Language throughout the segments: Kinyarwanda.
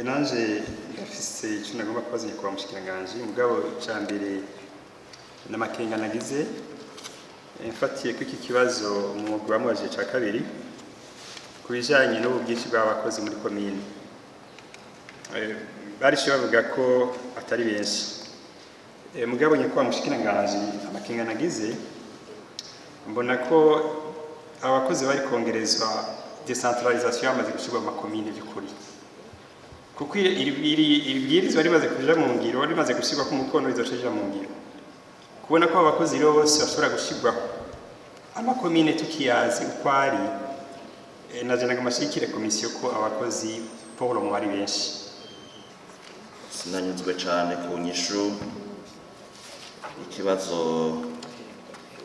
nanje ndafise icyo nagomba kubaza kwa mushikiranganje mugabo cyambere n'amakenga nagize mfatiye ko iki kibazo mu rwamubaje ca kabiri kubijanye n'ubwinshi bw'abakozi muri commune barishe bavuga ko atari benshi mugabo nyakwa mushikiranganje amakenga nagize mbona ko abakozi bari kongerezwa decentralisation amaze gushirwa mu commune by'ukuri kuko ibwirizwa rimaze kuja mu ngiro rimaze gushirwa ku mukono rizoshija mu ngiro kubona ko abakozi bose bashobora gushirwa amakomine tukiyazi uko ari naje nagamashikire komisiyo ko abakozi Paul mwari benshi sinanyuzwe cyane ku nyishu ikibazo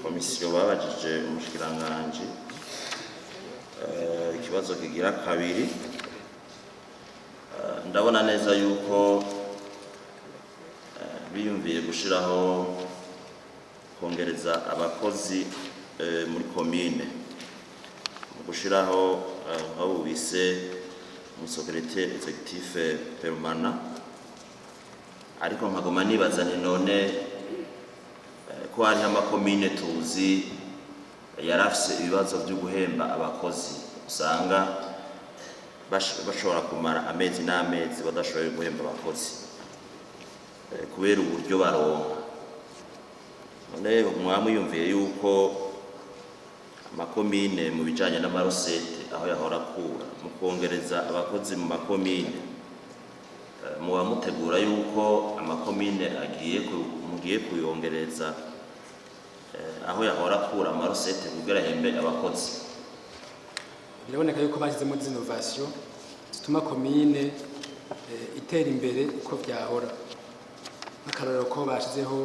komisiyo babajije umushikiranganje ikibazo kigira kabiri ndabona neza yuko biyumviye gushiraho kongereza abakozi muri commune gushiraho aho bise mu secrétaire exécutif permanent ariko nkagoma nibaza ni none ko hari amakomine tuzi yarafise ibibazo byo guhemba abakozi usanga bashobora kumara amezi n'amezi badashoboye guhemba abakozi kubera uburyo baronka none mwamuyumviye yuko amakomine mu bijanye n'amarosete aho yahora kura mu kongereza abakozi mu makomine muba mutegura yuko amakomine mugiye kuyongereza aho yahora kura amarosete kugira hembe abakozi biraboneka yuko bashyizemo innovation zituma commune itera imbere uko byahora akararo ko bashizeho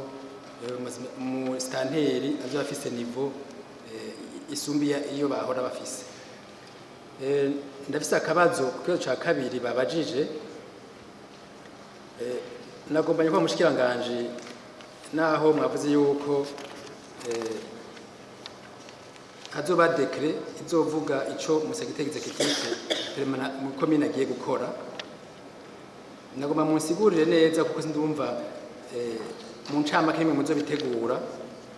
Musitanteri azo bafise niveau isumbiya iyo bahora bafise ndafise akabazo kuko ca kabiri babajije nagombanye ko mushikiranganje naho mwavuze yuko hazoba decret izovuga ico Musitanteri executive permanent mu commune agiye gukora nagomba munsigurire neza kuko sindumva mu ncamake nimwe muzo bitegura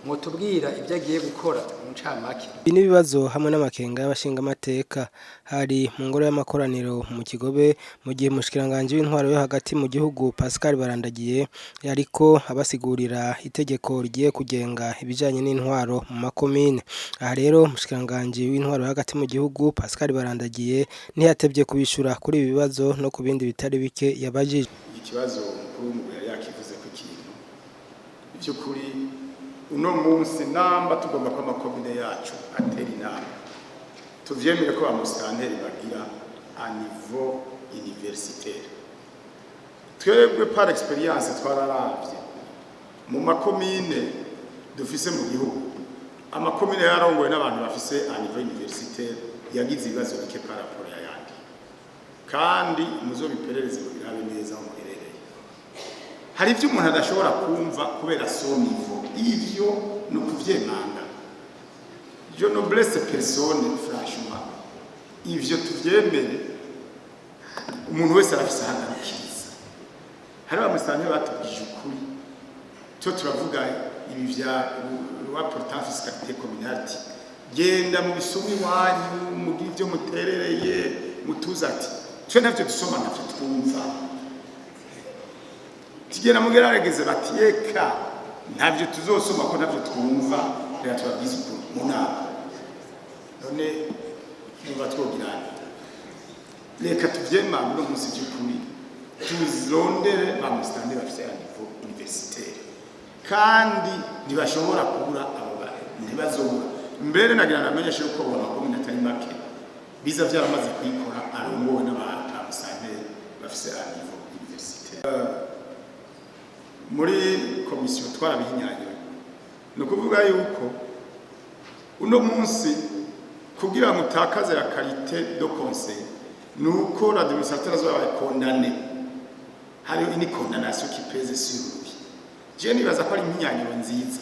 mutubwira ibyo agiye gukora mu ncamake bini bibazo hamwe n'amakenga y'abashinga amateka hari mu ngoro y'amakoraniro mu Kigobe mu gihe mushikiranganje w'intwaro yo hagati mu gihugu Pascal Barandagiye yariko abasigurira itegeko rigiye kugenga ibijanye n'intwaro mu makomine aha rero mushikiranganje w'intwaro yo hagati mu gihugu Pascal Barandagiye ntiyatevye kubishura kuri ibi bibazo no ku bindi bitari bike yabajije ikibazo kuri mu yakivuze ku kintu ivyo kuri uno munsi namba tugomba ko amakomine yacu atera inama tuvyemere ko amusitanteri bagira a niveau universitaire twebwe par experience twararavye mu makomine dufise mu gihugu amakomine yarongowe n'abantu bafise a niveau universitaire yagize ibibazo bike par rapport y'ayandi kandi muzo biperereze birabe neza mu herereye hari ivyo umuntu adashobora kumva kubera so niveau ivyo no kuvyemanga je noblesse personne franchement ivyo tuvyemere umuntu wese arafise hanakiza hari abamusitanteri batubwije ukuri cyo turavuga ibi vya loi portant fiscalité communauté genda mu bisumi wanyu mu givyo muterereye mutuzati cyo navyo dusoma navyo twumva tigera mugerageze bati eka ntabyo tuzosoma ko nabyo twumva rero twabizi mu nama none niba twogirana reka tuvyema no munsi cy'ukuri tuzondere bamusitanteri bafise niveau universitaire kandi ntibashobora kubura abo ntibazobura mbere nagira namenyeshe uko amakomine atari make biza vyaramaze kwikora arongowe n'abamusitanteri bafise niveau universitaire muri komisiyo twarabihinyanye no kuvuga yuko uno munsi kugira ngo utakaze la qualité de conseil nuko l'administrateur azoba condamné hari une condamnation qui pèse sur lui je nibaza ko ari impinyanyiro nziza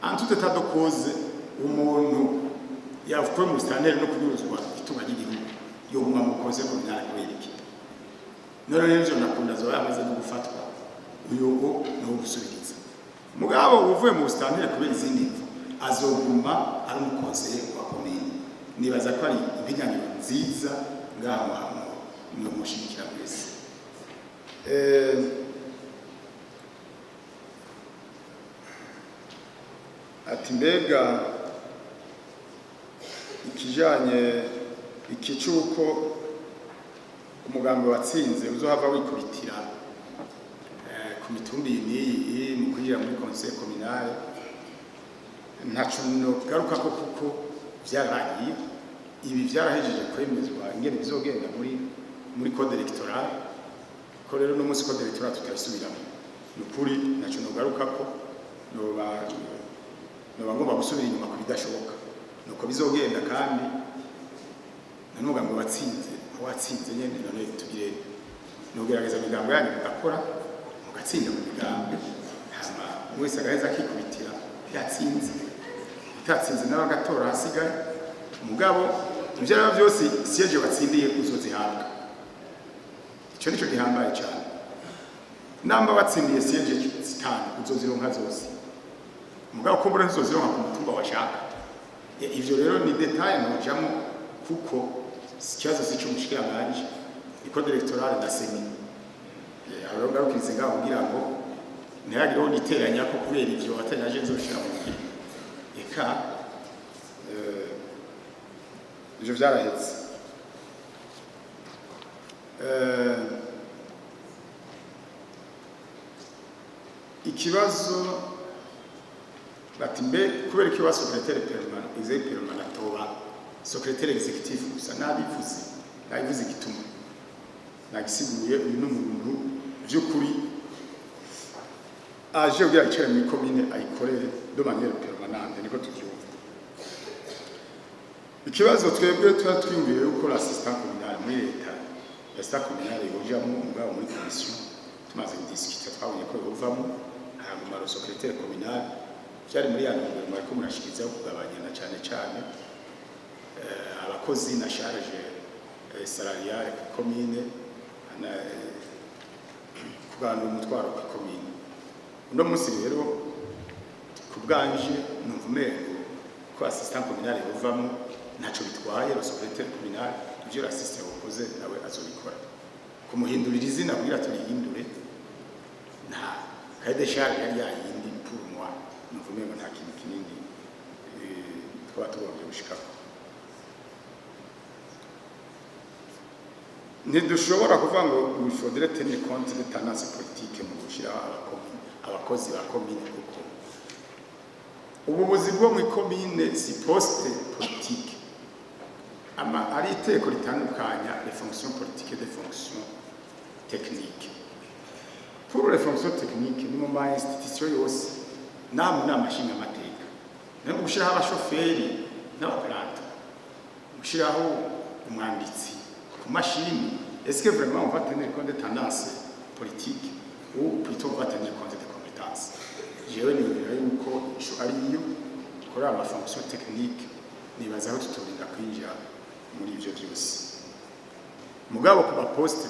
en tout état de cause umuntu yavuye mu standard no kunyuzwa itunga ry'igihugu yo mukoze mu myaka y'iki none n'ivyo nakunda zo yamaze no gufatwa uyo no gusubiriza mugabo uvuye mu Musitanteri kubera izindi mvu azoguma ari umukonseye wa komine nibaza ko ari impinyanyo nziza ngaho hano ni umushikira mwese ati mbega ikijanye iki cyuko umugambi watsinze uzohava wikubitira ku mitumbi iyi mu kwinjira muri conseil communal ntaco garuka ko kuko vyaragiye ibi vyarahejeje kwemezwa ingene bizogenda muri code electoral ko rero no munsi code electoral tutayisubiramo nukuri ntaco garuka ko no bagomba gusubira inyuma ku bidashoboka nuko bizogenda kandi n'umugambi watsinze nyene none tugire nogerageza imigambo yanyu mugakora mugatsinda mu migambi hama wese agaheza akikubitira yatsinze utatsinze n'abagatora hasigaye umugabo ivyo rero byose siyeje watsindiye uzozihabwa ico nico gihambaye cyane namba watsindiye siyeje zitanu uzozironka zose umugabo kumbura ntizozironka ku mutumba washaka ivyo rero ni detail nojamo kuko ikibazo cy'umushikiranganje icode electorale na semi abo ngarukize ngaho kugira ngo ntihagire niteranya ko kubera ivyo watanyaje nzoshira mu gihe eka ivyo vyarahetse ikibazo bati mbe kubera ko secrétaire permanent toba secrétaire exécutif gusa nabivuze igituma nagisiguye uyu n'umuntu by'ukuri aje ugira icyo muri commune ayikorere de manière permanente niko tuvyumva ikibazo twebwe twiyumviye yuko l'assistant communal muri leta l'assistant communal yojamo umugabo muri commission tumaze kudiscuter twabonye ko yovamo hanyuma le secrétaire communal cyari muri yanyu mariko murashikiriza kugabanya cyane abakozi na charge salariale ku commune na kugana umutwaro ku commune uno munsi rero ku bwanje numvumengo ko assistant communal yovamo ntaco bitwaye le secrétaire communal ivyo l'assistant wakoze nawe azobikora kumuhindurira izina kugira turihindure nta kaide charge yari yayindi pour moi numvumengo nta kintu kinini twaba tugomba gushikako ntidushobora kuvuga ngo il faudrait tenir compte de tendance politique mu gushiraho abakozi ba commune kuko ububuzi bwo mu commune si poste politique ari iteko ritandukanya les fonctions politiques et les fonctions techniques pour les fonctions techniques ni mu ma institution yose nama nshinga amateka no gushiraho abashoferi n'abaparata gushiraho umwanditsi machine, est-ce que vraiment on va tenir compte des tendances politiques ou plutôt on va tenir compte des compétences? Je vais vous dire que je suis la fonction technique, ni bazaho tutorinda kwinjira muri ivyo byose. Mugabo ku poste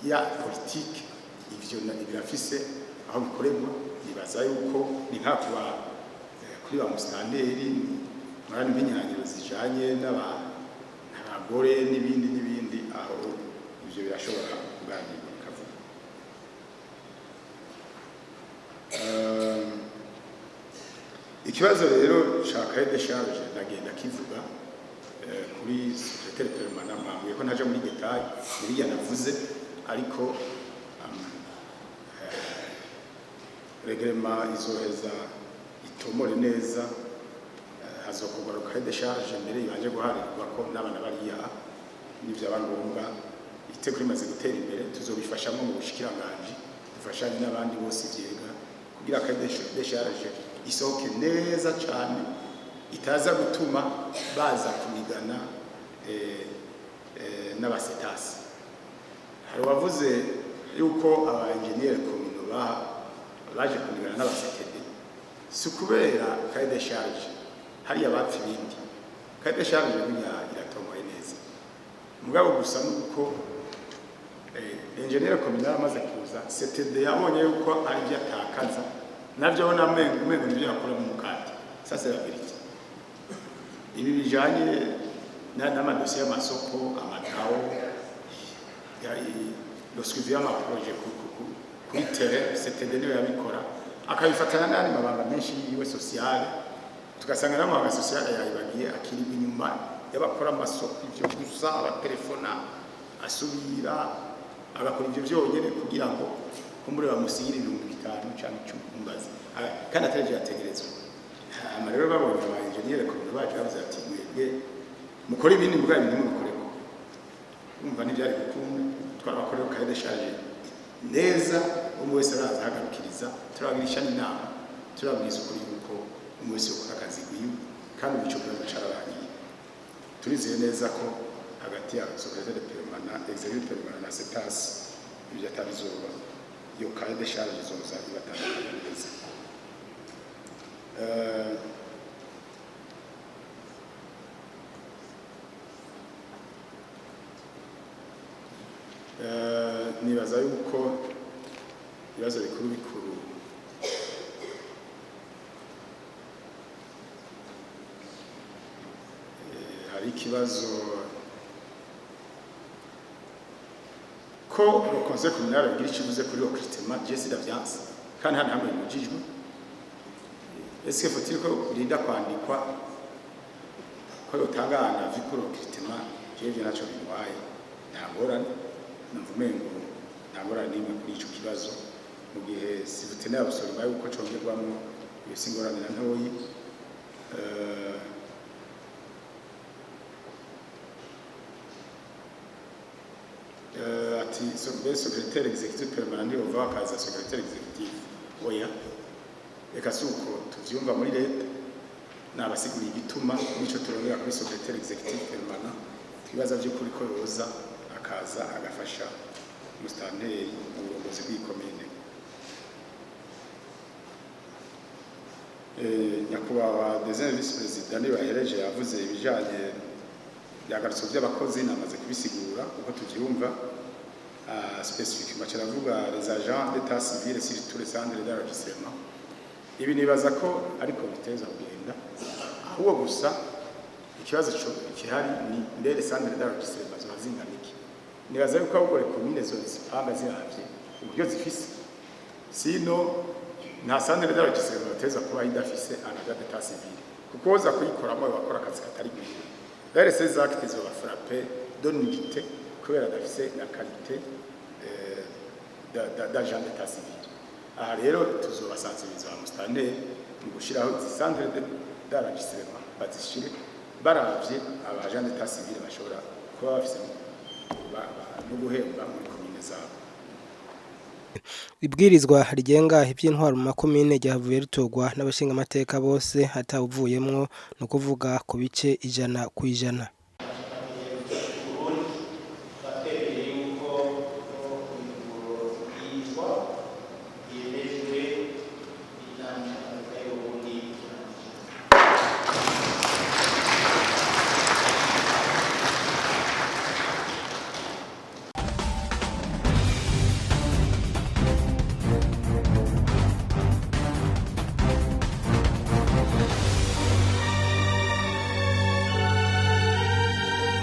ya politique ivyo birafise aho bikorerwa nibaza yuko ni nka kuri ba Musitanteri mwana binyanyiro zijanye n'abagore n'ibindi aho ivyo birashobora kuganirwa bikavuga ikibazo rero shaka de charge ndagenda kivuga kuri secrétaire permanent mpamwe ko ntaje muri detail biriya navuze ariko reglement izoheza itomore neza hazokugaruka de charge mbere ibanje guharirwa ko n'abana bariya n'ivyo abangombwa iteko rimaze gutera imbere tuzobifashamo mu bushikiranganje dufashanye n'abandi bose vyega kugira ka de charge isohoke neza cyane itaza gutuma baza kumigana n'abasetasi hari wavuze yuko aba engineer komino baje kumigana n'abasetede si kubera ka de charge hari abapfi bindi ka de charge binya iratomoye neza mugabo gusa nuko engineer communal amaze kuza CTD yabonye yuko ari byo atakaza navyo abona mwengo nibyo yakora mu mukati sasa yabiriki ibi bijanye n'amadosiye y'amasoko amatawo le suivi y'amaprojet kuri terrain CTD niyo yabikora akabifatana n'andi mabanga menshi yiwe social tugasanga n'amabanga social yayibagiye akiri inyuma y'abakora amasoko ivyo gusa abatelefona asubira agakora ivyo vyonyene kugira ngo kumbure bamusigire 5,000 canke 10 mbazi kandi ataje ategerezwa amarero babonye ba engineer ko baje bavuze ati mwebwe mukora ibindi mbwa ibindi mukoreko umva n'ivyari gukunda twarabakorera kaye de charge neza umwe wese araza hagarukiriza turabagirisha n'inama turabwiza ukuri yuko umwe wese ukora akazi gwiwe kandi bico biracarabanye turizeye neza ko hagati ya secrétaire permanent exécutif permanent na CETAS ibyo atabizoba iyo kaye de charge zoza ibatandukanye neza nibaza yuko ibibazo bikuru hari ikibazo ko le conseil communal agira ikibuze kuri recrutement je siravyanse kandi hano hamwe mujijwe est-ce que faut-il ko urinda kwandikwa ko yotangana vikuru recrutement je naco biwaye ntagorane navumengo ntagorane nimwe kuri ico kibazo mu gihe sibutenera abasore bayo uko congerwamo ibisingorane na ntoyi ati secrétaire exécutif permanent ova akaza secrétaire exécutif oya reka suko tuvyumva muri leta nabasiguriye igituma nico turongera kuri secrétaire exécutif permanent twibaza byo kuri ko yoza akaza agafasha Musitanteri mu burongozi bw'ikomine nyakubahwa deuxième vice président niba yahereje yavuze ibijanye byagarutse by'abakozi namaze kubisigura uko tuvyumva spécifiquement cyaravuga les agents d'état civil sur tous les centres d'enregistrement ibi nibaza ko ariko biteza kugenda ahubwo gusa ikibazo cyo kihari ni mbere centre d'enregistrement zozinganiki nibaza yuko ahubwo commune zo zipanga ziravye uburyo zifise sino nta centre d'enregistrement bateza kuba idafise un agent d'état civil kuko za kuyikoramo bakora akazi katari gwiwe d'ailleurs ces actes zo frapper donne unité kubera dafise la qualité d'agent d'état civil aha rero tuzobasanziriza Musitanteri mu gushiraho izi centre d'enregistrement bazishire baravye abagent d'état civil bashobora kuba bafise no guhemba muri komine zabo. Ibwirizwa rigenga iby'intwaro mu makomine ryavuye ritorwa n'abashinga amateka bose hatawuvuyemwo no kuvuga ku bice 100%.